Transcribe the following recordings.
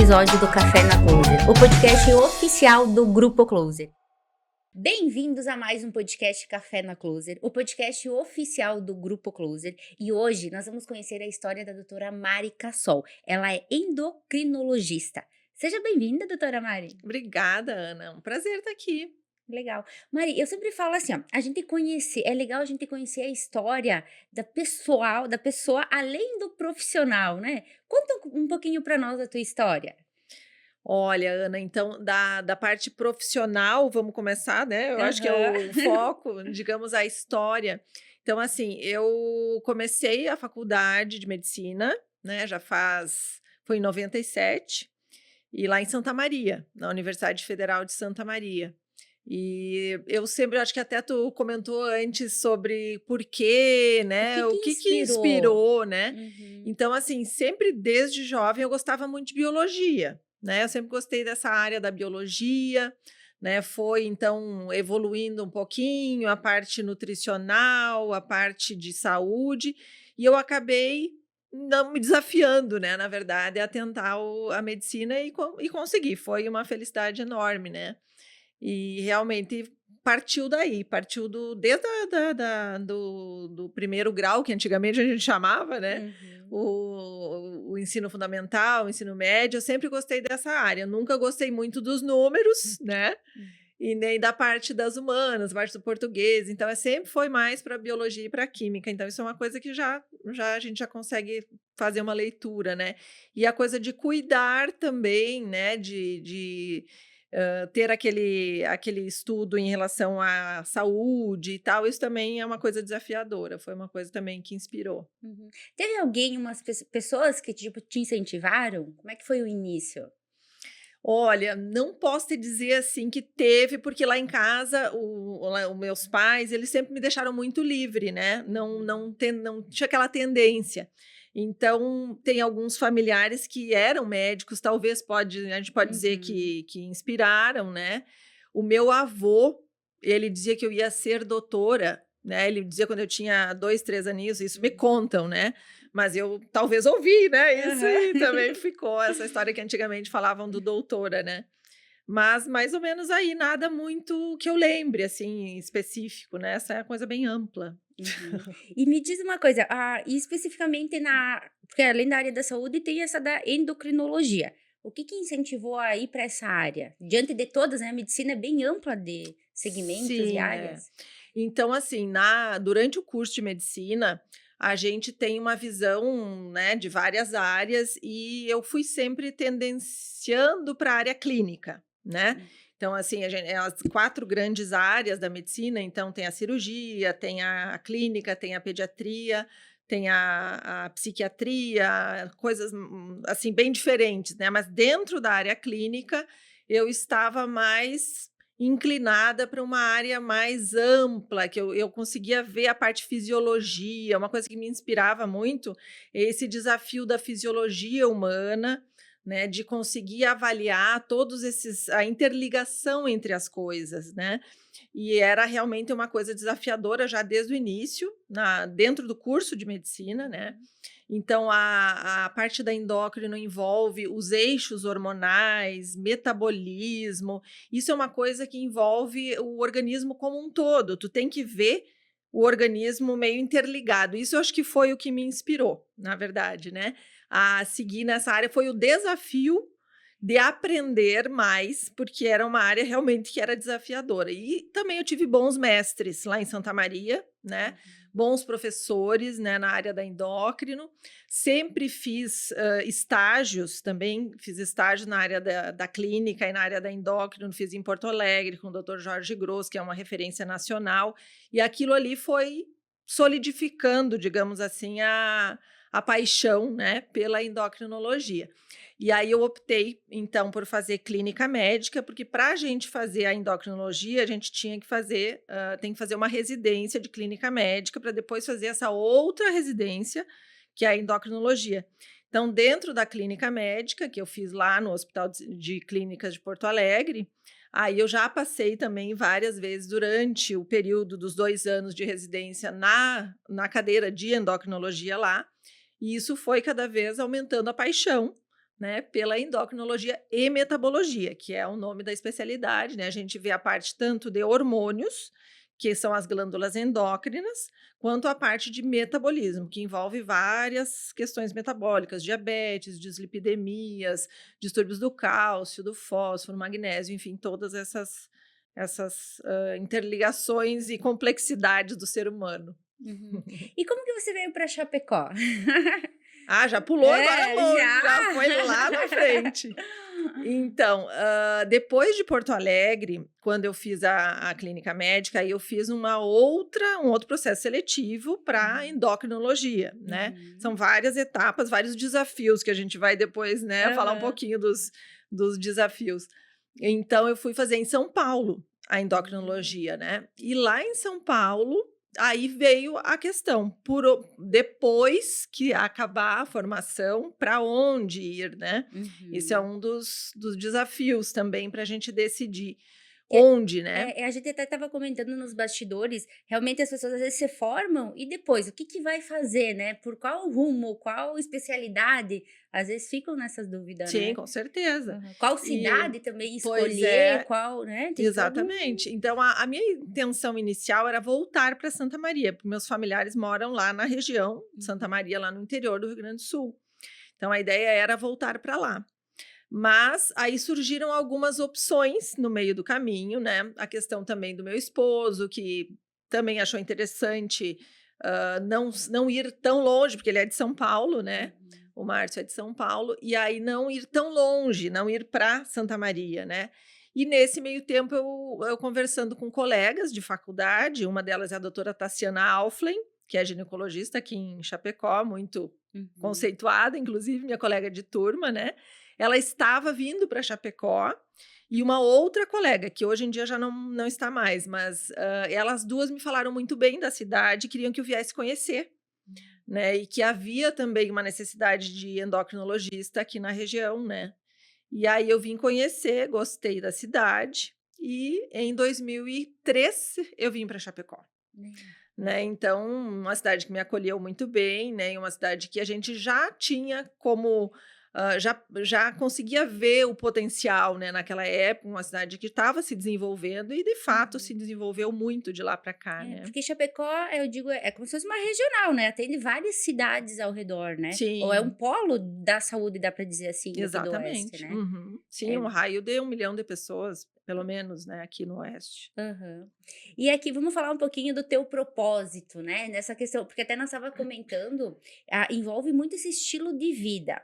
episódio do Café na Closer, o podcast oficial do Grupo Closer. Bem-vindos a mais um podcast Café na Closer, o podcast oficial do Grupo Closer. E hoje nós vamos conhecer a história da doutora Mari Cassol. Ela é endocrinologista. Seja bem-vinda, doutora Mari. Obrigada, Ana. É um prazer estar aqui. Legal. Mari, eu sempre falo assim, ó, é legal a gente conhecer a história da pessoa além do profissional, né? Conta um pouquinho para nós da tua história. Olha, Ana, então, da parte profissional, vamos começar, né? Eu acho que é Aham. o foco, digamos, a história. Então, assim, eu comecei a faculdade de medicina, né? Foi em 97, e lá em Santa Maria, na Universidade Federal de Santa Maria. E eu sempre, acho que até tu comentou antes sobre por quê, O né? que O que que que inspirou? inspirou, né? Uhum. Então, assim, sempre desde jovem eu gostava muito de biologia, né? Eu sempre gostei dessa área da biologia, né? Foi então evoluindo um pouquinho a parte nutricional, a parte de saúde, e eu acabei não me desafiando, né? Na verdade, a tentar a medicina e consegui. Foi uma felicidade enorme, né? E realmente partiu daí, partiu desde do primeiro grau, que antigamente a gente chamava, né, Uhum. o ensino fundamental, o ensino médio, eu sempre gostei dessa área, nunca gostei muito dos números, né, Hum. e nem da parte das humanas, parte do português, então sempre foi mais para biologia e para química, então isso é uma coisa que já a gente já consegue fazer uma leitura, né. E a coisa de cuidar também, né, ter aquele estudo em relação à saúde e tal, isso também é uma coisa desafiadora, foi uma coisa também que inspirou. Uhum. Teve alguém, umas pessoas que tipo te incentivaram? Como é que foi o início? Olha, não posso te dizer, assim, que teve, porque lá em casa os meus pais, eles sempre me deixaram muito livre, né, Uhum. não tinha aquela tendência. Então, tem alguns familiares que eram médicos, talvez a gente pode dizer Uhum. que inspiraram, né. O meu avô, ele dizia que eu ia ser doutora, né, ele dizia quando eu tinha 2, 3 aninhos, isso me Uhum. contam, né. Mas eu talvez ouvi, né, isso Aham. e também ficou essa história que antigamente falavam do doutora, né. Mas mais ou menos aí, nada muito que eu lembre, assim, específico, né, essa é uma coisa bem ampla. Uhum. E me diz uma coisa, e especificamente porque além da área da saúde tem essa da endocrinologia. O que que incentivou a ir para essa área? Diante de todas, né, a medicina é bem ampla de segmentos e Sim, é. áreas. Então, assim, durante o curso de medicina, a gente tem uma visão, né, de várias áreas e eu fui sempre tendenciando para a área clínica, né. Hum. Então, assim, as 4 grandes áreas da medicina, então tem a cirurgia, tem a clínica, tem a pediatria, tem a psiquiatria, coisas, assim, bem diferentes, né, mas dentro da área clínica, eu estava mais inclinada para uma área mais ampla, que eu conseguia ver a parte fisiologia, uma coisa que me inspirava muito, esse desafio da fisiologia humana, né, de conseguir avaliar todos esses a interligação entre as coisas, né. E era realmente uma coisa desafiadora já desde o início, dentro do curso de medicina, né. Uhum. Então a parte da endócrino envolve os eixos hormonais, metabolismo, isso é uma coisa que envolve o organismo como um todo, tu tem que ver o organismo meio interligado, isso eu acho que foi o que me inspirou, na verdade, né, a seguir nessa área, foi o desafio de aprender mais, porque era uma área realmente que era desafiadora. E também eu tive bons mestres lá em Santa Maria, né, Uhum. bons professores, né, na área da endócrino. Sempre fiz, estágios também, fiz estágio na área da clínica e na área da endócrino, fiz em Porto Alegre com o doutor Jorge Gross, que é uma referência nacional, e aquilo ali foi solidificando, digamos assim, a paixão, né, pela endocrinologia. E aí eu optei, então, por fazer clínica médica, porque para a gente fazer a endocrinologia, a gente tem que fazer uma residência de clínica médica para depois fazer essa outra residência, que é a endocrinologia. Então, dentro da clínica médica, que eu fiz lá no Hospital de Clínicas de Porto Alegre, aí eu já passei também várias vezes durante o período dos 2 anos de residência na cadeira de endocrinologia lá, e isso foi cada vez aumentando a paixão, né, pela endocrinologia e metabologia, que é o nome da especialidade, né? A gente vê a parte tanto de hormônios, que são as glândulas endócrinas, quanto a parte de metabolismo, que envolve várias questões metabólicas, diabetes, dislipidemias, distúrbios do cálcio, do fósforo, magnésio, enfim, todas essas interligações e complexidades do ser humano. Uhum. E como que você veio para Chapecó? Ah, já pulou agora longe, já foi lá Já? na frente. Então, depois de Porto Alegre, quando eu fiz a clínica médica, aí eu fiz um outro processo seletivo para Uhum. endocrinologia, né? Uhum. São várias etapas, vários desafios que a gente vai depois, né, falar um Aham. pouquinho dos desafios. Então, eu fui fazer em São Paulo a Hum. endocrinologia, né? E lá em São Paulo, aí veio a questão, depois que acabar a formação, para onde ir, né? Esse é Uhum. um dos desafios também para a gente decidir Que onde, né? a gente até estava comentando nos bastidores, realmente as pessoas às vezes se formam e depois, o que que vai fazer, né? Por qual rumo, qual especialidade? Às vezes ficam nessas dúvidas, Sim, né? com certeza. Aham. Qual E cidade também pois escolher, é, qual, né? Tem todo um. exatamente. Então a minha intenção inicial era voltar para Santa Maria, porque meus familiares moram lá na região de Santa Uhum. Maria, lá no interior do Rio Grande do Sul. Então a ideia era voltar para lá. Mas aí surgiram algumas opções no meio do caminho, né, a questão também do meu esposo, que também achou interessante, não ir tão longe, porque ele é de São Paulo, né, Uhum. o Márcio é de São Paulo, e aí não ir tão longe, não ir para Santa Maria, né. E nesse meio tempo eu conversando com colegas de faculdade, uma delas é a doutora Tassiana Auflen, que é ginecologista aqui em Chapecó, muito Uhum. conceituada, inclusive minha colega de turma, né, ela estava vindo para Chapecó e uma outra colega, que hoje em dia já não está mais, mas, elas 2 me falaram muito bem da cidade, queriam que eu viesse conhecer, né, e que havia também uma necessidade de endocrinologista aqui na região, né. E aí eu vim conhecer, gostei da cidade e em 2003 eu vim para Chapecó, Né. né. Então, uma cidade que me acolheu muito bem, né, e uma cidade que a gente já tinha como, já conseguia ver o potencial, né, naquela época, uma cidade que estava se desenvolvendo e de fato se Uhum. desenvolveu muito de lá para cá, É, né. porque Chapecó, eu digo, é como se fosse uma regional, né, atende várias cidades ao redor, né, ou é um Sim, polo da saúde, dá para dizer assim, aqui do oeste, exatamente. né. Uhum. Sim, É. um raio de 1 milhão de pessoas, pelo menos, né, aqui no oeste. Aham. E aqui vamos falar um pouquinho do teu propósito, né, nessa questão, porque até nós estava comentando, envolve muito esse estilo de vida,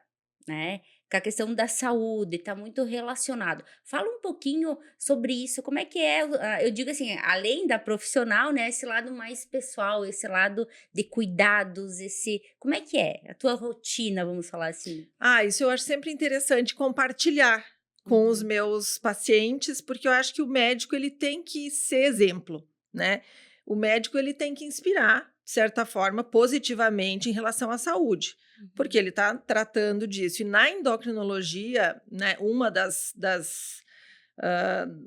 né, com a questão da saúde, está muito relacionado. Fala um pouquinho sobre isso, como é que é, eu digo assim, além da profissional, né, esse lado mais pessoal, esse lado de cuidados, esse como é que é a tua rotina, vamos falar assim? Ah, isso eu acho sempre interessante compartilhar com os Uhum. meus pacientes, porque eu acho que o médico ele tem que ser exemplo, né. O médico ele tem que inspirar, de certa forma, positivamente em relação à saúde, porque Uhum. ele está tratando disso. E na endocrinologia, né, uma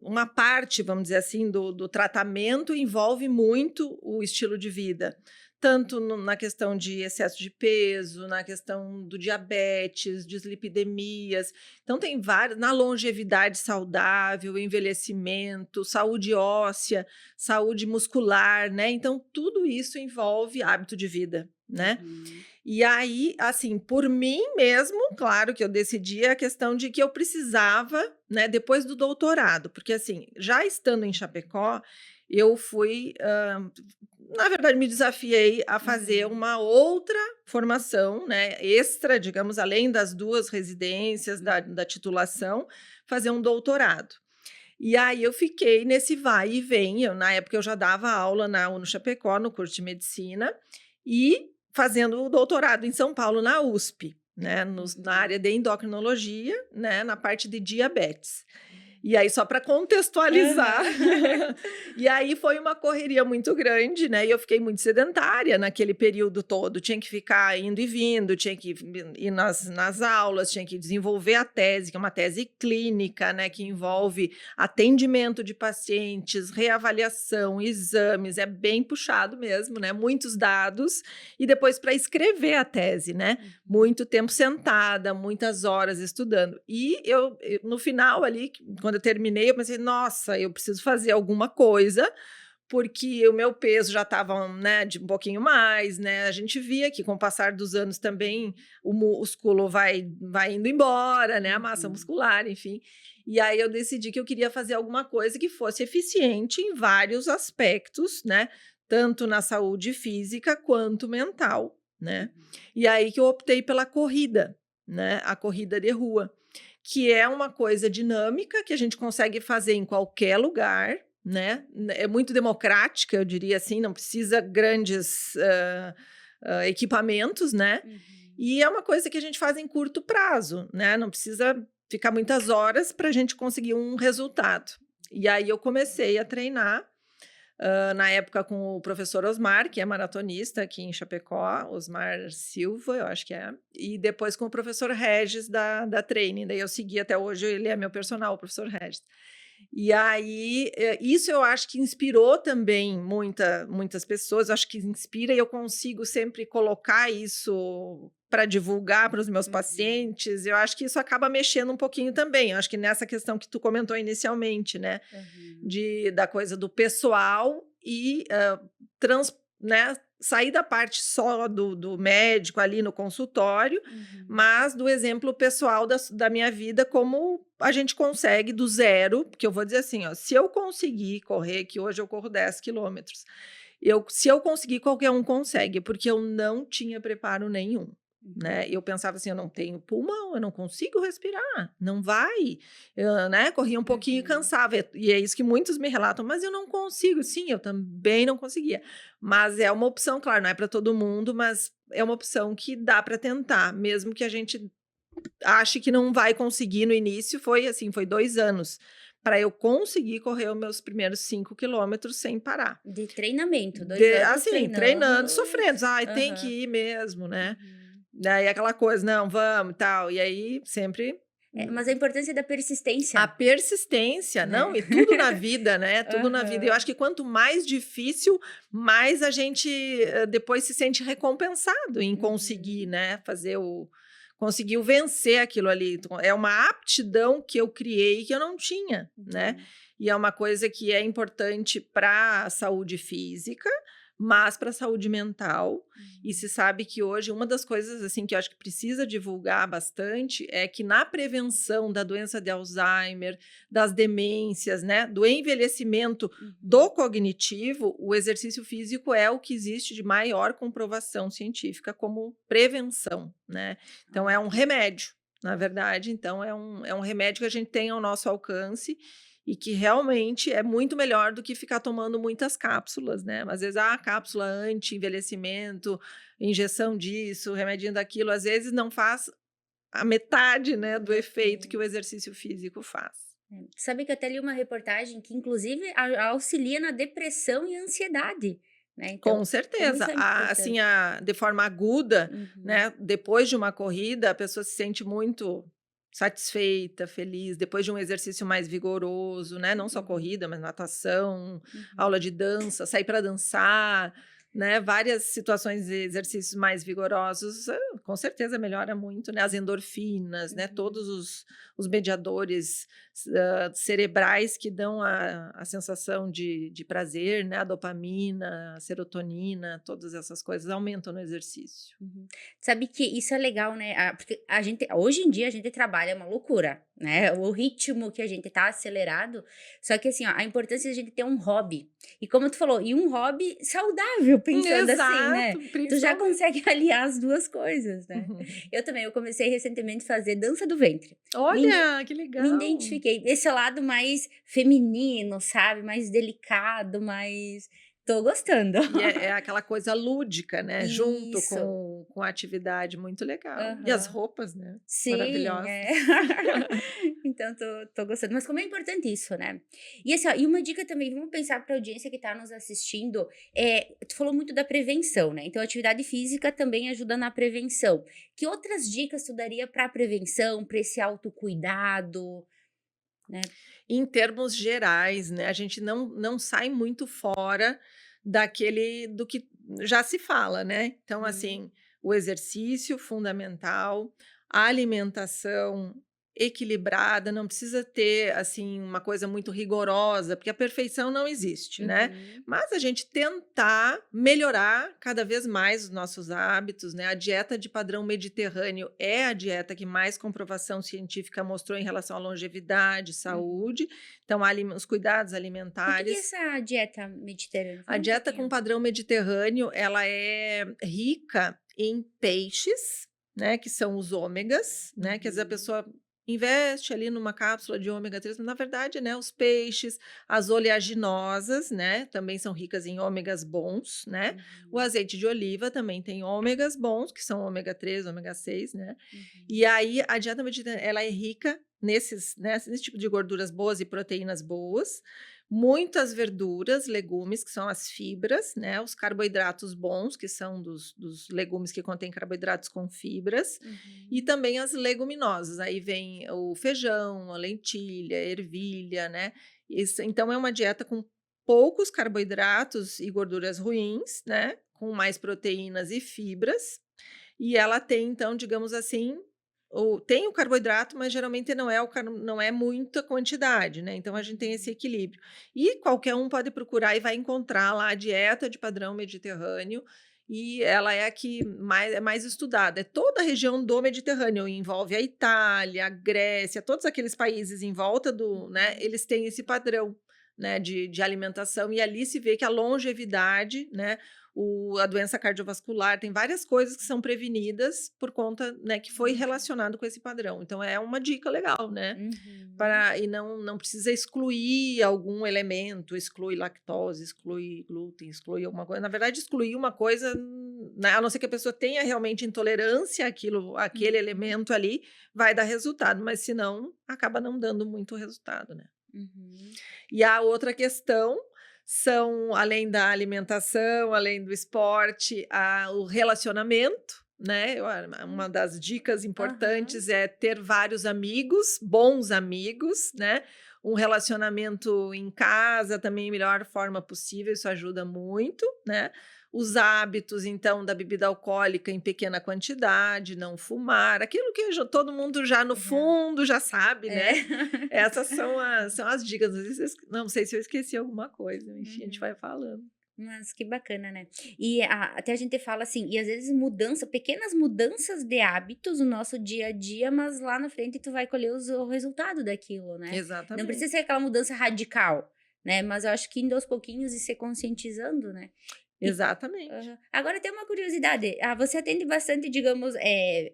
uma parte, vamos dizer assim, do tratamento envolve muito o estilo de vida, tanto na questão de excesso de peso, na questão do diabetes, dislipidemias. Então, tem várias, na longevidade saudável, envelhecimento, saúde óssea, saúde muscular, né? Então, tudo isso envolve hábito de vida, né? Uhum. E aí, assim, por mim mesmo, claro que eu decidi a questão de que eu precisava, né, depois do doutorado, porque assim, já estando em Chapecó, eu fui, na verdade, me desafiei a fazer Uhum. uma outra formação, né, extra, digamos, além das 2 residências da Uhum. titulação, fazer um doutorado. E aí eu fiquei nesse vai e vem, na época eu já dava aula na Chapecó, no curso de medicina, e fazendo o doutorado em São Paulo, na USP, né, na Uhum. área de endocrinologia, né, na parte de diabetes. E aí, só para contextualizar, e aí foi uma correria muito grande, né? E eu fiquei muito sedentária naquele período todo. Tinha que ficar indo e vindo, tinha que ir nas aulas, tinha que desenvolver a tese, que é uma tese clínica, né? Que envolve atendimento de pacientes, reavaliação, exames, é bem puxado mesmo, né? Muitos dados, e depois para escrever a tese, né? Muito tempo sentada, muitas horas estudando. E no final ali, quando eu terminei, eu pensei, nossa, eu preciso fazer alguma coisa, porque o meu peso já estava, né, de um pouquinho mais, né? A gente via que com o passar dos anos também o músculo vai indo embora, né? A massa muscular, enfim. E aí eu decidi que eu queria fazer alguma coisa que fosse eficiente em vários aspectos, né? Tanto na saúde física quanto mental, né? E aí que eu optei pela corrida, né? A corrida de rua, que é uma coisa dinâmica que a gente consegue fazer em qualquer lugar, né? É muito democrática, eu diria assim, não precisa grandes equipamentos, né? E é uma coisa que a gente faz em curto prazo, né? Não precisa ficar muitas horas para a gente conseguir um resultado. E aí eu comecei a treinar, na época com o professor Osmar, que é maratonista aqui em Chapecó, Osmar Silva, eu acho que é, e depois com o professor Regis da Training, daí eu segui até hoje, ele é meu personal, o professor Regis. E aí, isso eu acho que inspirou também muitas pessoas, acho que inspira e eu consigo sempre colocar isso para divulgar para os meus pacientes, eu acho que isso acaba mexendo um pouquinho também, eu acho que nessa questão que tu comentou inicialmente, né, da coisa do pessoal e né, sair da parte só do médico ali no consultório, mas do exemplo pessoal da minha vida, como a gente consegue do zero, porque eu vou dizer assim, ó, se eu conseguir correr, que hoje eu corro 10 quilômetros, se eu conseguir, qualquer um consegue, porque eu não tinha preparo nenhum. Né? Eu pensava assim, eu não tenho pulmão, eu não consigo respirar, não vai, né? Corria um pouquinho e cansava, e é isso que muitos me relatam, mas eu não consigo. Sim, eu também não conseguia, mas é uma opção, claro, não é para todo mundo, mas é uma opção que dá para tentar, mesmo que a gente ache que não vai conseguir no início. Foi 2 anos para eu conseguir correr os meus primeiros 5 quilômetros sem parar. De treinamento, 2 anos assim, treinando, sofrendo, tem Aham. que ir mesmo, né? Daí aquela coisa, não, vamos e tal. E aí sempre. Mas a importância da persistência. A persistência, Né? não, e tudo na vida, né? Tudo na vida. Eu Aham. acho que quanto mais difícil, mais a gente depois se sente recompensado em conseguir, né? Conseguiu vencer aquilo ali. É uma aptidão que eu criei que eu não tinha, né? E é uma coisa que é importante para a saúde física, mas para a saúde mental. E se sabe que hoje uma das coisas assim que eu acho que precisa divulgar bastante é que na prevenção da doença de Alzheimer, das demências, né, do envelhecimento do cognitivo, o exercício físico é o que existe de maior comprovação científica como prevenção, né? Então é um remédio, na verdade. Então é um remédio que a gente tem ao nosso alcance e que realmente é muito melhor do que ficar tomando muitas cápsulas, né? Às vezes, cápsula anti-envelhecimento, injeção disso, remedinho daquilo, às vezes não faz a metade, né, do efeito que o exercício físico faz. Sabe que eu até li uma reportagem que, inclusive, auxilia na depressão e ansiedade, né? Então, Com certeza. como isso é Assim, importante. de forma aguda, né, depois de uma corrida, a pessoa se sente muito satisfeita, feliz, depois de um exercício mais vigoroso, né? Não só corrida, mas natação, aula de dança, sair para dançar, né? Várias situações e exercícios mais vigorosos, com certeza melhora muito, né? As endorfinas, né? Todos os mediadores cerebrais que dão a sensação de prazer, né? A dopamina, a serotonina, todas essas coisas aumentam no exercício. Sabe que isso é legal, né? Porque hoje em dia a gente trabalha uma loucura, né? O ritmo que a gente tá acelerado. Só que assim, ó, a importância de a gente ter um hobby. E como tu falou, e um hobby saudável, pensando assim, né? Tu já consegue aliar as duas coisas, né? Eu comecei recentemente a fazer dança do ventre. Olha, que legal! Me identifiquei. Esse lado mais feminino, sabe? Mais delicado, mais... Tô gostando. E é aquela coisa lúdica, né, junto Isso. com a atividade, muito legal. E as Aham. roupas, né, Sim, maravilhosas. é. Então tô gostando, mas como é importante isso, né. E assim, ó, e uma dica também, vamos pensar pra audiência que tá nos assistindo, tu falou muito da prevenção, né, então a atividade física também ajuda na prevenção. Que outras dicas tu daria pra prevenção, pra esse autocuidado, né? Em termos gerais, né, a gente não sai muito fora daquele do que já se fala, né. Então, Uhum, assim, o exercício fundamental, a alimentação equilibrada, não precisa ter, assim, uma coisa muito rigorosa, porque a perfeição não existe, né. uhum, Mas a gente tentar melhorar cada vez mais os nossos hábitos, né. A dieta de padrão mediterrâneo é a dieta que mais comprovação científica mostrou em relação à longevidade, uhum. saúde. Então, os cuidados O que é alimentares. essa dieta mediterrânea? A Fala um dieta com pouquinho. padrão mediterrâneo, ela é rica em peixes, né, que são os ômegas, né, que às vezes a Uhum, pessoa investe ali numa cápsula de ômega 3, mas na verdade, né, os peixes, as oleaginosas, né, também são ricas em ômegas bons, né. O uhum, azeite de oliva também tem ômegas bons, que são ômega 3, ômega 6, né. E uhum, aí a dieta mediterrânea, ela é rica nesse tipo de gorduras boas e proteínas boas, muitas verduras, legumes, que são as fibras, né, os carboidratos bons, que são dos legumes que contêm carboidratos com fibras, e uhum, também as leguminosas, aí vem o feijão, a lentilha, a ervilha, né. Então é uma dieta com poucos carboidratos e gorduras ruins, né, com mais proteínas e fibras, e ela tem então, digamos assim, tem o carboidrato, mas geralmente não é muita quantidade, né, então a gente tem esse uhum. equilíbrio. E qualquer um pode procurar e vai encontrar lá a dieta de padrão mediterrâneo, e ela é a que é mais estudada. É toda a região do Mediterrâneo, envolve a Itália, a Grécia, todos aqueles países em volta do, né, Uhum. eles têm esse padrão, né, de alimentação, e ali se vê que a longevidade, né, a doença cardiovascular, tem várias coisas que são prevenidas por conta, né, que foi Uhum. relacionado com esse padrão. Então é uma dica legal, né, Uhum. para e não precisa excluir algum elemento, exclui lactose, exclui glúten, exclui alguma coisa. Na verdade, excluir uma coisa, né, a não ser que a pessoa tenha realmente intolerância àquele Uhum. elemento ali, vai dar resultado, mas se não, acaba não dando muito resultado, né. Uhum. E a outra questão são, além da alimentação, além do esporte, o relacionamento, né. Uma das dicas Aham. importantes é ter vários amigos, bons amigos, né. Um relacionamento em casa também, melhor forma possível, isso ajuda muito, né. Os hábitos, então, da bebida alcoólica em pequena quantidade, não fumar, aquilo que todo mundo já no Já. fundo já sabe, É. né. Essas são as dicas, às vezes não sei se eu esqueci alguma coisa, enfim, a gente Uhum. vai falando. Mas que bacana, né. E até a gente fala assim, e às vezes mudança pequenas mudanças de hábitos no nosso dia a dia, mas lá na frente tu vai colher o resultado daquilo, né. Não precisa Exatamente, ser aquela mudança radical, né, mas eu acho que indo aos pouquinhos e se conscientizando, né. E exatamente. aham. Agora tem uma curiosidade, você atende bastante, digamos,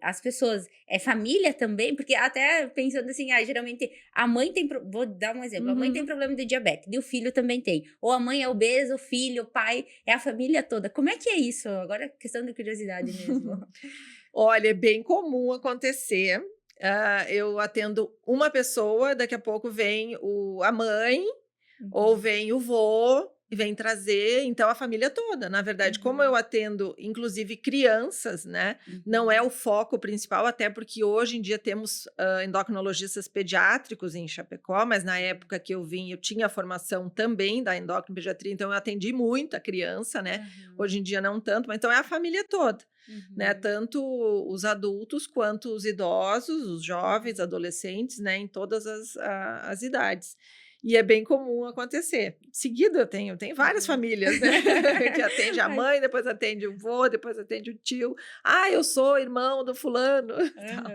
as pessoas, família também? Porque até pensando assim, geralmente a mãe tem vou dar um exemplo, a mãe tem Uhum. problema de diabetes e o filho também tem, ou a mãe é obesa, o filho, o pai, é a família toda. Como é que é isso? Agora é questão de curiosidade mesmo. Olha, é bem comum acontecer, eu atendo uma pessoa, daqui a pouco vem a mãe, ou Uhum, vem o vô e vem trazer, então, a família toda. Na verdade, como eu uhum, atendo inclusive crianças, né, não é uhum, o foco principal, até porque hoje em dia temos, endocrinologistas pediátricos em Chapecó, mas na época que eu vim, eu tinha a formação também da endocrinopediatria, então eu atendi muita criança, né, aham, hoje em dia não tanto, mas então é a família toda, né, uhum, tanto os adultos quanto os idosos, os jovens, uhum, adolescentes, né, em todas as idades. E é bem comum acontecer. Seguido eu tenho várias uhum. famílias, né, que atende a Ai, mãe, depois atende o vô, depois atende o tio. "Ah, eu sou irmão do fulano", tal.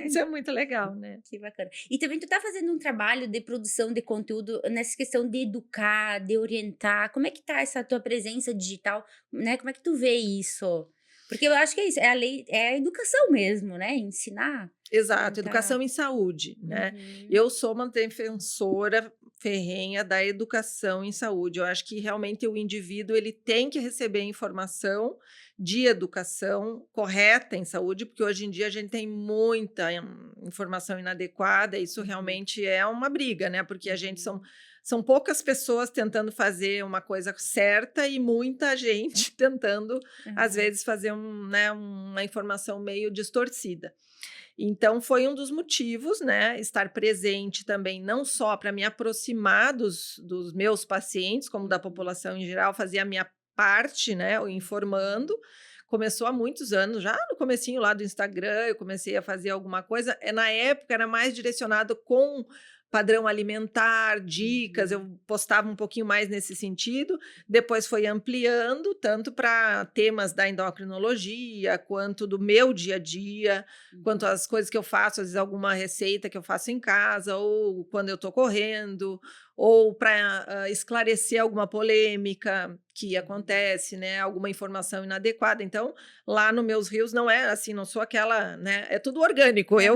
Isso aham. é muito legal, né. Que bacana. E também tu tá fazendo um trabalho de produção de conteúdo nessa questão de educar, de orientar. Como é que tá essa tua presença digital, né? Como é que tu vê isso? Porque eu acho que é isso, é a lei, é a educação mesmo, né? Ensinar, Exato, orientar. educação em saúde, né. Uhum, Eu sou uma defensora ferrenha da educação em saúde. Eu acho que realmente o indivíduo ele tem que receber informação de educação correta em saúde, porque hoje em dia a gente tem muita informação inadequada, e isso Uhum. realmente é uma briga, né? Porque a gente Uhum. são poucas pessoas tentando fazer uma coisa certa e muita gente tentando, às Aham. vezes, fazer né, uma informação meio distorcida. Então, foi um dos motivos, né, estar presente também, não só para me aproximar dos meus pacientes, como da Uhum. população em geral, fazer a minha parte, né, o Uhum. informando. Começou há muitos anos, já no comecinho lá do Instagram, eu comecei a fazer alguma coisa. Na época era mais direcionado com padrão alimentar, dicas, Uhum. eu postava um pouquinho mais nesse sentido. Depois foi ampliando, tanto para temas da endocrinologia, quanto do meu dia a dia, quanto Uhum. às coisas que eu faço, às vezes alguma receita que eu faço em casa, ou quando eu estou correndo, ou para esclarecer alguma polêmica que Uhum. acontece, né, alguma informação inadequada. Então, lá no meus rios não é assim, não sou aquela, né, é tudo orgânico, Aham.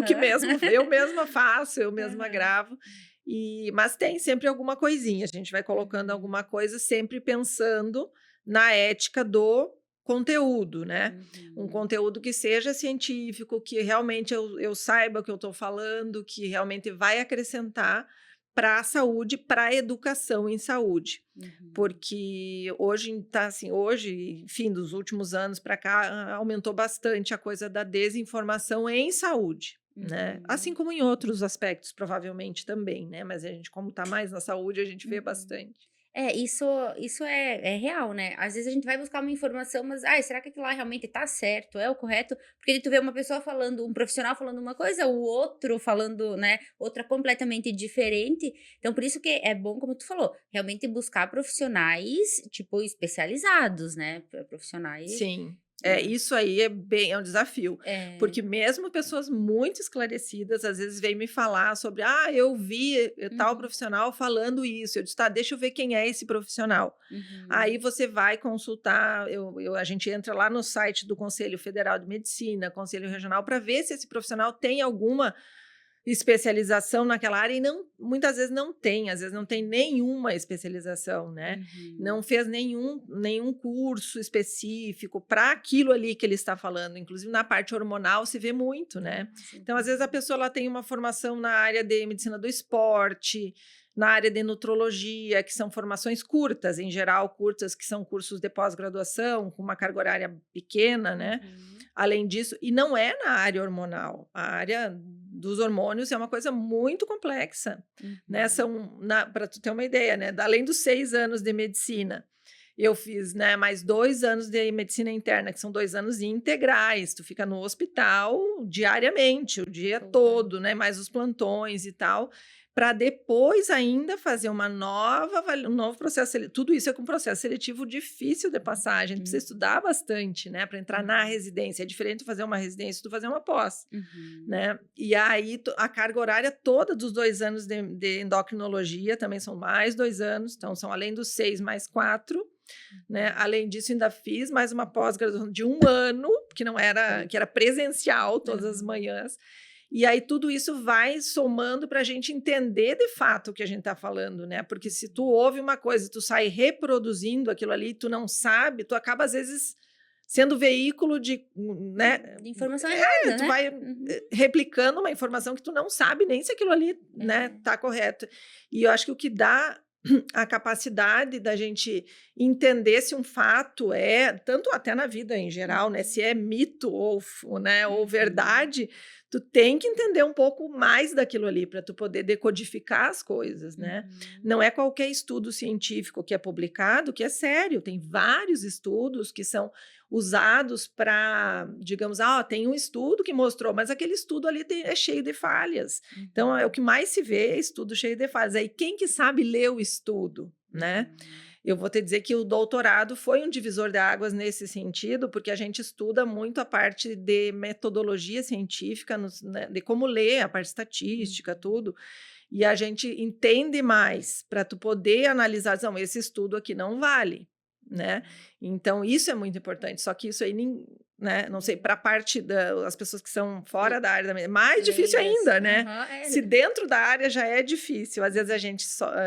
eu mesma faço, eu mesma Aham. gravo, mas tem sempre alguma coisinha, a gente vai colocando Uhum. alguma coisa, sempre pensando na ética do conteúdo, né? Um Uhum. conteúdo que seja científico, que realmente eu saiba o que eu estou falando, que realmente vai acrescentar para a saúde, para a educação em saúde. Uhum. Porque hoje tá assim, hoje, enfim, dos últimos anos para cá, aumentou bastante a coisa da desinformação em saúde, né? Assim Uhum. como em outros aspectos, provavelmente também, né? Mas a gente, como está mais na saúde, a gente vê Uhum. bastante. É, isso é real, né. Às vezes a gente vai buscar uma informação, mas: "Ai, será que aquilo lá realmente tá certo, é o correto?" Porque tu vê uma pessoa falando um profissional falando uma coisa, o outro falando, né, outra completamente diferente. Então por isso que é bom, como tu falou, realmente buscar profissionais, tipo, especializados, né, profissionais, Sim, né. isso aí é um desafio, É. porque mesmo pessoas muito esclarecidas, às vezes vêm me falar sobre: "Ah, eu vi tal Uhum, profissional falando isso", eu disse: "Tá, deixa eu ver quem é esse profissional". Aí uhum, você vai consultar, a gente entra lá no site do Conselho Federal de Medicina, Conselho Regional, para ver se esse profissional tem alguma especialização naquela área, e não, muitas vezes não tem, às vezes não tem uhum, nenhuma especialização, né, não uhum. fez nenhum curso específico para aquilo ali que ele está falando, inclusive na parte hormonal se vê muito, né. Ah, sim. Então às vezes a Uhum, pessoa ela tem uma formação na área de medicina do esporte, na área de nutrologia, que são formações curtas, em geral curtas, que são cursos de pós-graduação, com uma carga horária pequena, né. uhum, Além disso, e não é na área hormonal, a área dos hormônios é uma coisa muito complexa, né, uhum. são, para tu ter uma ideia, né, além dos 6 anos de medicina, eu fiz, né, mais 2 anos de medicina interna, que são 2 anos integrais, tu fica no hospital diariamente, o dia Full time. todo, né, mais os plantões e tal, para depois ainda fazer uma nova um novo processo tudo isso é com processo seletivo difícil de passar, a gente precisa Uhum, estudar bastante, né, para entrar na uhum, residência, é diferente de fazer uma residência, tu fazer uma pós, uhum. né. E aí a carga horária toda dos 2 anos de endocrinologia também são mais 2 anos, então são além dos 6 mais 4, né. Uhum. Além disso ainda fiz mais uma pós-graduação de 1 ano, que era presencial todas as Aham. manhãs, e aí tudo isso vai somando para a gente entender de fato o que a gente está falando, né, porque se tu Uhum. ouve uma coisa e tu sai reproduzindo aquilo ali, tu não sabe, tu acaba às vezes sendo veículo de, né, De informação errada, tu né. vai Uhum. replicando uma informação que tu não sabe nem se aquilo ali, né, É. tá correto. E eu acho que o que dá a capacidade da gente entender se um fato é, tanto até na vida em geral, né, se Uhum. é mito né, ou Uhum. verdade, tu tem que entender um pouco mais daquilo ali para tu poder decodificar as coisas, né. Uhum. Não é qualquer estudo científico que é publicado que é sério, tem vários estudos que são usados para, digamos, tem um estudo que mostrou, mas aquele estudo ali é cheio de falhas. Então, é o Uhum. que mais se vê, é estudo cheio de falhas. Aí quem que sabe ler o estudo, né? Uhum. Eu vou te dizer que o doutorado foi um divisor de águas nesse sentido, porque a gente estuda muito a parte de metodologia científica, né, de como ler a parte estatística, Uhum. tudo, e a gente entende mais para tu poder analisar, não, esse estudo aqui não vale, né? Uhum. Então, isso é muito importante. Só que isso aí, né? Não sei, para a parte das pessoas que são fora da área, é mais difícil Leigas. ainda, né? Aham, Se dentro da área já é difícil, às vezes a gente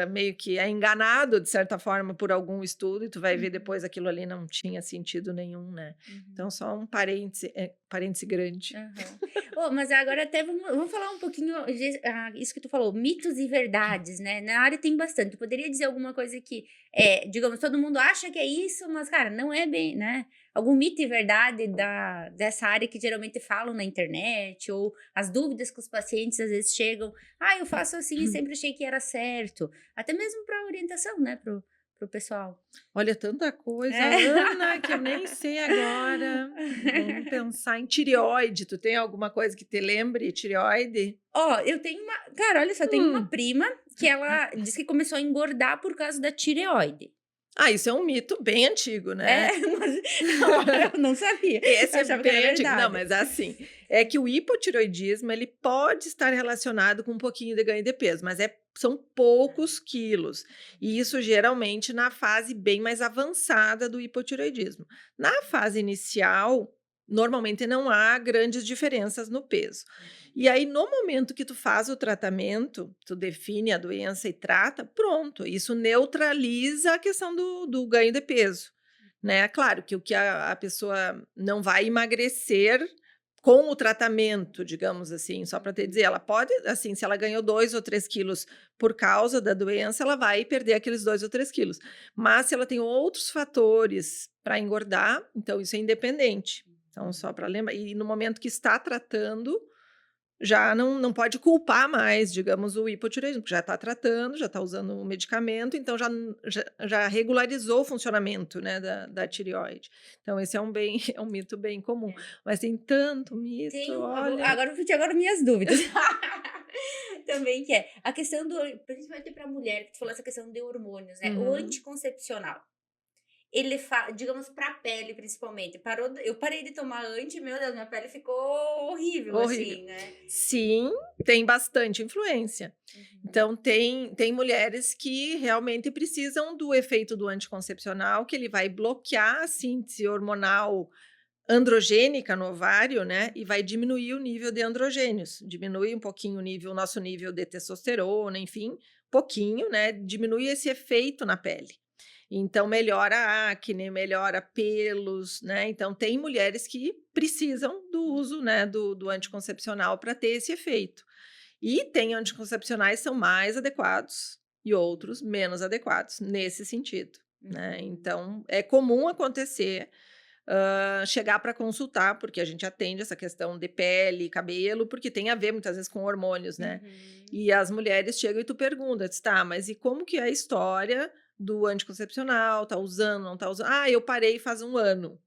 meio que é enganado, de certa forma, por algum estudo, e tu vai ver depois aquilo ali não tinha sentido nenhum, né? Então, só um parêntese grande. Aham. Mas agora até vamos falar um pouquinho, isso que tu falou, mitos e verdades, né? Na área tem bastante. Tu poderia dizer alguma coisa que, digamos, todo mundo acha que é isso, mas, cara, não é bem, né? Algum mito e verdade dessa área que geralmente falam na internet, ou as dúvidas que os pacientes às vezes chegam, eu faço assim e sempre achei que era certo. Até mesmo para orientação, né, pro pessoal. Olha, tanta coisa, É. Ana, que eu nem sei agora. Vamos pensar em tireoide. Tu tem alguma coisa que te lembre? Tireoide? Eu tenho cara, olha só, tenho uma prima que ela diz que começou a engordar por causa da tireoide. Isso é um mito bem antigo, né? Mas eu não sabia. Esse Eu é achava que era bem antigo. Não, verdade. mas assim, é que o hipotireoidismo, ele pode estar relacionado com um pouquinho de ganho de peso, mas são poucos quilos. E isso geralmente na fase bem mais avançada do hipotireoidismo. Na fase inicial, normalmente não há grandes diferenças no peso. E aí, no momento que tu faz o tratamento, tu define a doença e trata, pronto, isso neutraliza a questão do ganho de peso, né? Claro que o que a pessoa não vai emagrecer com o tratamento, digamos assim, só para te dizer, ela pode, assim, se ela ganhou 2 ou 3 quilos por causa da doença, ela vai perder aqueles 2 ou 3 quilos. Mas se ela tem outros fatores para engordar, então isso é independente. Então, só para lembrar, e no momento que está tratando, já não pode culpar mais, digamos, o hipotireoidismo, porque já está tratando, já está usando o medicamento, então já regularizou o funcionamento, né, da tireoide. Então esse é um é um mito bem comum, mas tem tanto mito, olha. Agora eu vou tirar agora minhas dúvidas. Também que é a questão principalmente para mulher, que tu falou essa questão de hormônios, né? O anticoncepcional. Ele digamos, pra pele, principalmente. Eu parei de tomar meu Deus, minha pele ficou horrível, Horrível. assim, né? Sim, tem bastante influência. Então, tem mulheres que realmente precisam do efeito do anticoncepcional, que ele vai bloquear a síntese hormonal androgênica no ovário, né? E vai diminuir o nível de androgênios. Diminui um pouquinho o nosso nível de testosterona, enfim, pouquinho, né? Diminui esse efeito na pele. Então, melhora a acne, melhora pelos, né? Então, tem mulheres que precisam do uso, né, do anticoncepcional para ter esse efeito. E tem anticoncepcionais que são mais adequados e outros menos adequados nesse sentido, né? Então, é comum acontecer chegar para consultar, porque a gente atende essa questão de pele, cabelo, porque tem a ver muitas vezes com hormônios, né? E as mulheres chegam e tu pergunta, tá, mas e como que é a história do anticoncepcional? Tá usando, não tá usando? Eu parei faz 1 ano.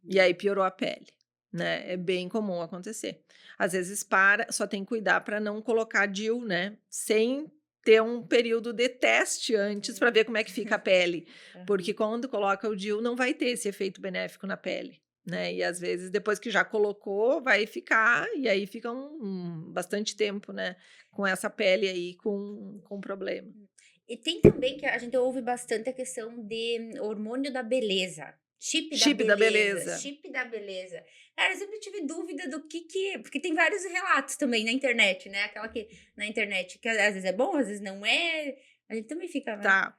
E aí piorou a pele, né? É bem comum acontecer. Às vezes só tem que cuidar para não colocar DIU, né? Sem ter um período de teste antes para ver como é que fica a pele. Porque quando coloca o DIU não vai ter esse efeito benéfico na pele, né? E às vezes depois que já colocou, vai ficar, e aí fica bastante tempo, né? Com essa pele aí com problema. E tem também que a gente ouve bastante a questão de hormônio da beleza. Chip da beleza. Chip da beleza. Cara, eu sempre tive dúvida do que é. Porque tem vários relatos também na internet, né? Aquela que na internet que às vezes é bom, às vezes não é. A gente também fica, né? Tá.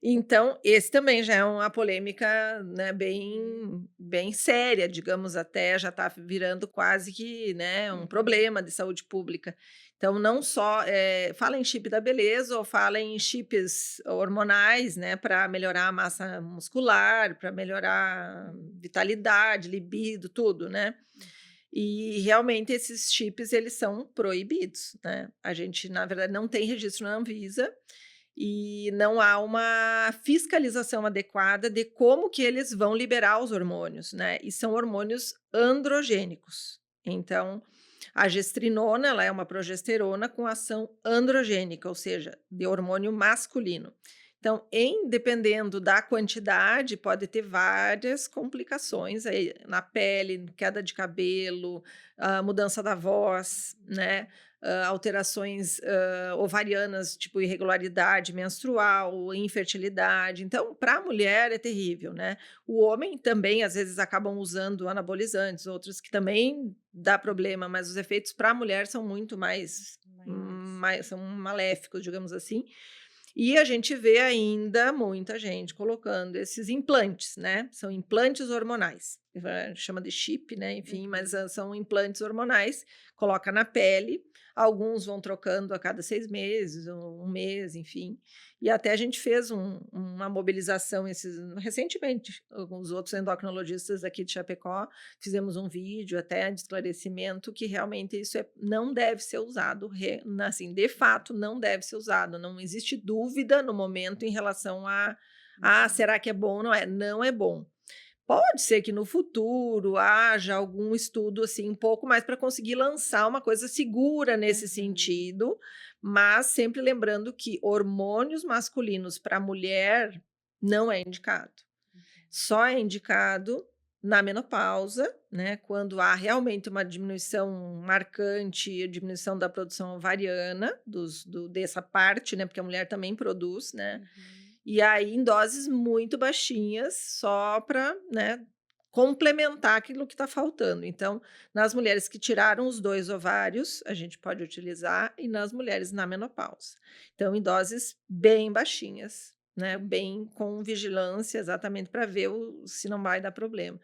Então, esse também já é uma polêmica, né, bem séria, digamos, até já está virando quase que, né, um problema de saúde pública. Então, não só fala em chip da beleza ou fala em chips hormonais, né, para melhorar a massa muscular, para melhorar a vitalidade, libido, tudo, né? E realmente esses chips eles são proibidos, né? A gente, na verdade, não tem registro na Anvisa e não há uma fiscalização adequada de como que eles vão liberar os hormônios, né? E são hormônios androgênicos. Então, a gestrinona, ela é uma progesterona com ação androgênica, ou seja, de hormônio masculino. Então, dependendo da quantidade, pode ter várias complicações aí na pele, queda de cabelo, mudança da voz, né? Alterações ovarianas, tipo irregularidade menstrual, infertilidade. Então, para a mulher é terrível, né? O homem também, às vezes, acabam usando anabolizantes, outros que também dá problema, mas os efeitos para a mulher são muito Maiores. são maléficos, digamos assim. E a gente vê ainda muita gente colocando esses implantes, né? São implantes hormonais. Chama de chip, né? Enfim, mas são implantes hormonais, coloca na pele. Alguns vão trocando a cada 6 meses, um mês, enfim. E até a gente fez uma mobilização recentemente, com os outros endocrinologistas aqui de Chapecó, fizemos um vídeo até de esclarecimento que realmente isso não deve ser usado, assim, de fato não deve ser usado, não existe dúvida no momento em relação será que é bom ou não é? Não é bom. Pode ser que no futuro haja algum estudo assim um pouco mais para conseguir lançar uma coisa segura nesse sentido, mas sempre lembrando que hormônios masculinos para mulher não é indicado. Só é indicado na menopausa, né, quando há realmente uma diminuição marcante, a diminuição da produção ovariana, dessa parte, né, porque a mulher também produz, né, e aí em doses muito baixinhas, só para, né, complementar aquilo que está faltando. Então, nas mulheres que tiraram os 2 ovários, a gente pode utilizar, e nas mulheres na menopausa. Então, em doses bem baixinhas, né, bem com vigilância, exatamente para ver se não vai dar problema.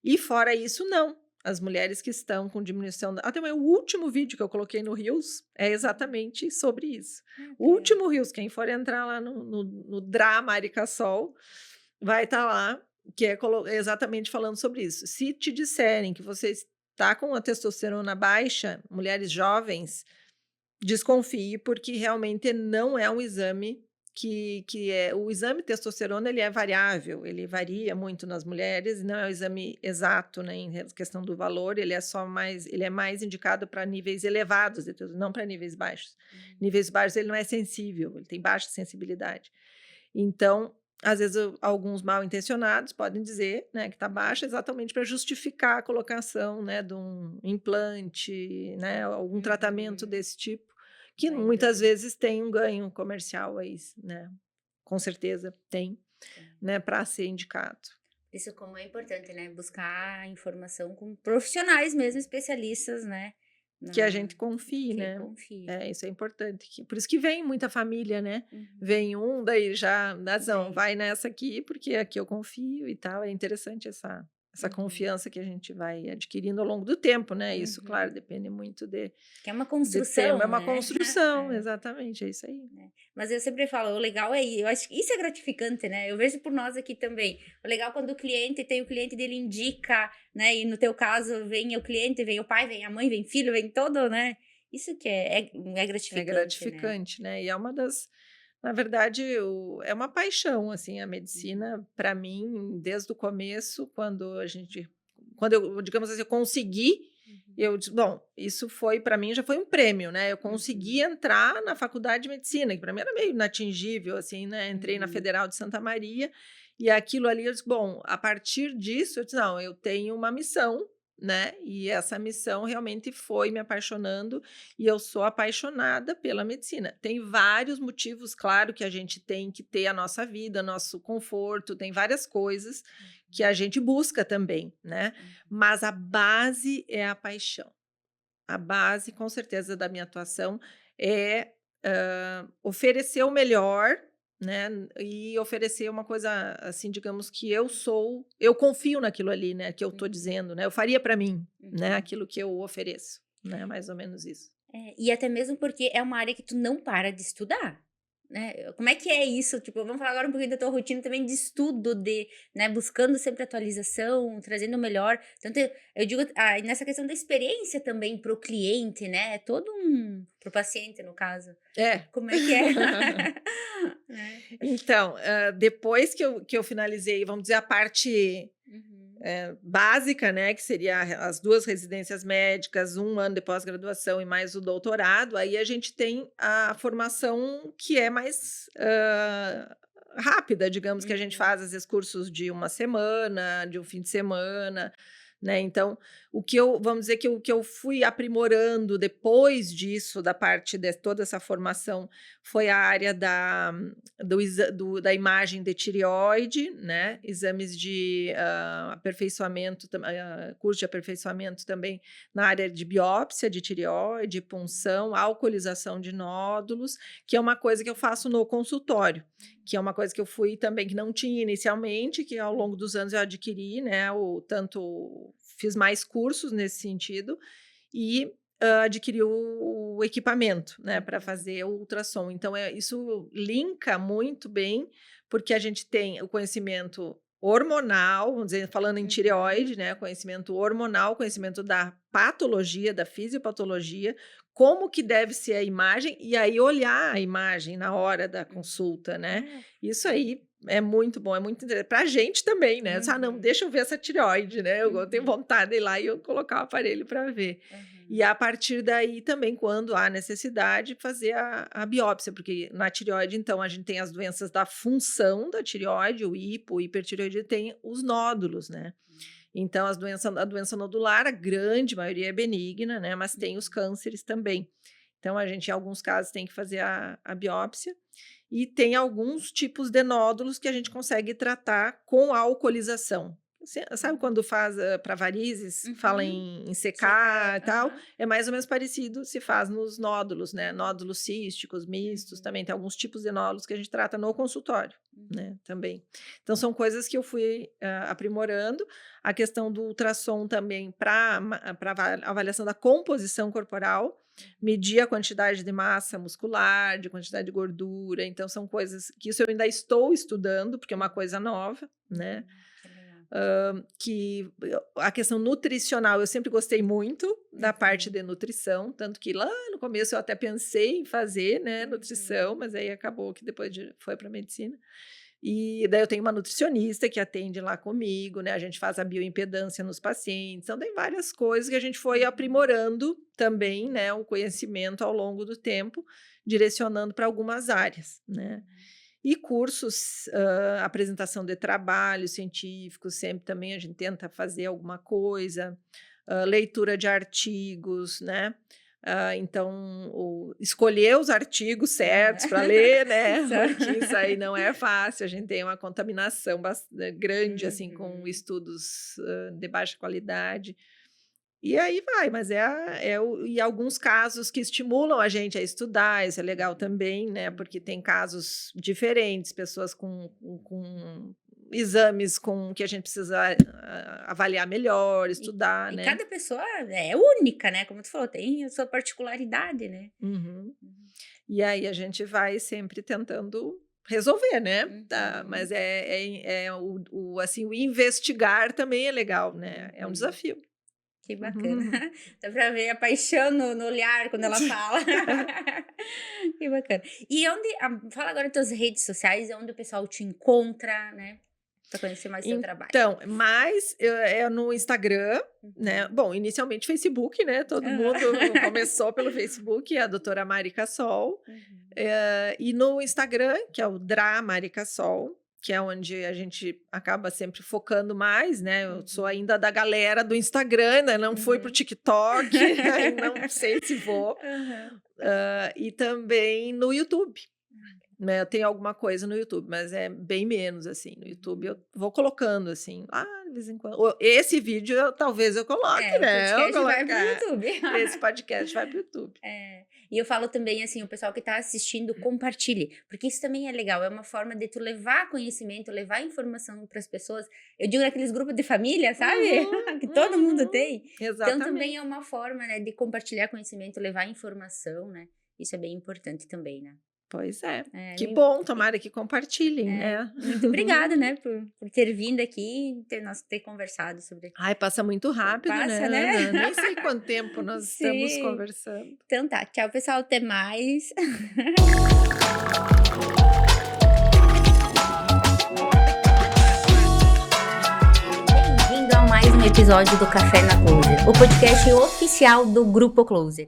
E fora isso, não. As mulheres que estão com diminuição até o último vídeo que eu coloquei no Reels é exatamente sobre isso. O último Reels, quem for entrar lá no Dra Maricassol, vai estar lá, que é exatamente falando sobre isso. Se te disserem que você está com a testosterona baixa, mulheres jovens, desconfie, porque realmente não é um exame que é o exame testosterona, ele é variável, ele varia muito nas mulheres, não é o exame exato, né, em questão do valor, ele é mais indicado para níveis elevados, não para níveis baixos. Níveis baixos ele não é sensível, ele tem baixa sensibilidade. Então, às vezes, alguns mal intencionados podem dizer, né, que está baixa exatamente para justificar a colocação, né, de um implante, né, algum tratamento desse tipo, que muitas vezes tem um ganho comercial aí, né? Com certeza tem, né, para ser indicado. Isso como é importante, né? Buscar informação com profissionais mesmo, especialistas, né? Que a gente confie, Que né? confie. Isso é importante. Por isso que vem muita família, né? Vem daí já, não, vai nessa aqui, porque aqui eu confio e tal. É interessante essa confiança que a gente vai adquirindo ao longo do tempo, né? Isso, claro, depende muito Que é uma de construção, tempo. É uma né? construção, exatamente, é isso aí. Mas eu sempre falo, o legal é eu acho que isso é gratificante, né? Eu vejo por nós aqui também. O legal é quando o cliente dele indica, né? E no teu caso, vem o cliente, vem o pai, vem a mãe, vem o filho, vem todo, né? Isso que é gratificante, É gratificante, né? E é uma das, na verdade, é uma paixão, assim, a medicina, para mim, desde o começo, quando eu, digamos assim, eu consegui, eu disse, bom, isso foi, para mim, já foi um prêmio, né? Eu consegui entrar na faculdade de medicina, que para mim era meio inatingível, assim, né? Entrei na Federal de Santa Maria, e aquilo ali, eu disse, bom, a partir disso, eu disse, não, eu tenho uma missão, né? E essa missão realmente foi me apaixonando, e eu sou apaixonada pela medicina. Tem vários motivos, claro, que a gente tem que ter a nossa vida, nosso conforto, tem várias coisas que a gente busca também, né? Mas a base é a paixão. A base, com certeza, da minha atuação é oferecer o melhor, né? E oferecer uma coisa assim, digamos que eu confio naquilo ali, né? Que eu estou dizendo, né? Eu faria para mim, né? Aquilo que eu ofereço, né? Mais ou menos isso. E até mesmo porque é uma área que tu não para de estudar, né? Como é que é isso? Tipo, vamos falar agora um pouquinho da tua rotina também de estudo, né? Buscando sempre atualização, trazendo o melhor. Tanto eu digo, nessa questão da experiência também para o cliente, né? Todo para o paciente, no caso. É. Como é que é? Então, depois que eu finalizei, vamos dizer, a parte básica, né, que seria as 2 residências médicas, 1 ano de pós-graduação e mais o doutorado, aí a gente tem a formação que é mais rápida, digamos, que a gente faz, às vezes, cursos de uma semana, de um fim de semana, né? Então, vamos dizer que o que eu fui aprimorando depois disso, da parte de toda essa formação, foi a área da imagem de tireoide, né? Exames de aperfeiçoamento, curso de aperfeiçoamento também na área de biópsia de tireoide, punção, alcoolização de nódulos, que é uma coisa que eu faço no consultório, que é uma coisa que eu fui também, que não tinha inicialmente, que ao longo dos anos eu adquiri, né? Fiz mais cursos nesse sentido e adquiri o equipamento, né, para fazer o ultrassom. Então, isso linka muito bem, porque a gente tem o conhecimento hormonal, vamos dizer, falando em tireoide, né, conhecimento hormonal, conhecimento da patologia, da fisiopatologia, como que deve ser a imagem, e aí olhar a imagem na hora da consulta, né? Isso aí é muito bom, é muito interessante. Pra gente também, né? Não, deixa eu ver essa tireoide, né? Eu tenho vontade de ir lá e eu colocar o aparelho para ver. E a partir daí também, quando há necessidade, fazer a biópsia, porque na tireoide, então, a gente tem as doenças da função da tireoide, o hipertireoide tem os nódulos, né? Então, a doença nodular, a grande maioria é benigna, né? Mas tem os cânceres também. Então, a gente, em alguns casos, tem que fazer a biópsia. E tem alguns tipos de nódulos que a gente consegue tratar com a alcoolização. Sabe quando faz para varizes, fala em secar e tal? É mais ou menos parecido, se faz nos nódulos, né? Nódulos císticos, mistos, também tem alguns tipos de nódulos que a gente trata no consultório, né? Também. Então, são coisas que eu fui aprimorando. A questão do ultrassom também para avaliação da composição corporal, medir a quantidade de massa muscular, de quantidade de gordura. Então, são coisas que isso eu ainda estou estudando, porque é uma coisa nova, né? Que a questão nutricional eu sempre gostei muito da parte de nutrição, tanto que lá no começo eu até pensei em fazer, né, nutrição, mas aí acabou que depois foi para medicina. E daí eu tenho uma nutricionista que atende lá comigo, né? A gente faz a bioimpedância nos pacientes. Então, tem várias coisas que a gente foi aprimorando também, né? O conhecimento ao longo do tempo, direcionando para algumas áreas, né? E cursos, apresentação de trabalhos científicos, sempre também a gente tenta fazer alguma coisa, leitura de artigos, né? Então, escolher os artigos certos para ler, né? Porque isso aí não é fácil, a gente tem uma contaminação grande, assim, com estudos de baixa qualidade. E aí vai, mas e alguns casos que estimulam a gente a estudar, isso é legal também, né? Porque tem casos diferentes, pessoas com exames que a gente precisa avaliar melhor, estudar, né? E cada pessoa é única, né? Como tu falou, tem a sua particularidade, né? E aí a gente vai sempre tentando resolver, né? Tá, mas assim, o investigar também é legal, né? É um desafio. Que bacana. Dá pra ver a paixão no olhar quando ela fala. Que bacana. E fala agora das tuas redes sociais, onde o pessoal te encontra, né? Pra conhecer mais o seu trabalho. Então, mais é no Instagram, né? Bom, inicialmente Facebook, né? Todo mundo começou pelo Facebook, a doutora Mari Cassol. E no Instagram, que é o Dra Mari Cassol, que é onde a gente acaba sempre focando mais, né? Eu sou ainda da galera do Instagram, né? Não fui pro TikTok, não sei se vou. E também no YouTube. Né, eu tenho alguma coisa no YouTube, mas é bem menos, assim. No YouTube eu vou colocando, assim, lá de vez em quando. Esse vídeo talvez eu coloque, né? O podcast vai pro YouTube. Esse podcast vai pro YouTube. E eu falo também, assim, o pessoal que tá assistindo, compartilhe. Porque isso também é legal, é uma forma de tu levar conhecimento, levar informação pras pessoas. Eu digo naqueles grupos de família, sabe? Que todo mundo tem. Exatamente. Então também é uma forma, né, de compartilhar conhecimento, levar informação, né? Isso é bem importante também, né? Pois é. Que bom, tomara que compartilhem, né? Muito obrigada, né, por ter vindo aqui e ter conversado sobre... Ai, passa muito rápido, passa, né? Nem sei quanto tempo nós estamos conversando. Então tá, tchau, pessoal, até mais. Bem-vindo a mais um episódio do Café na Closer, o podcast oficial do Grupo Closer.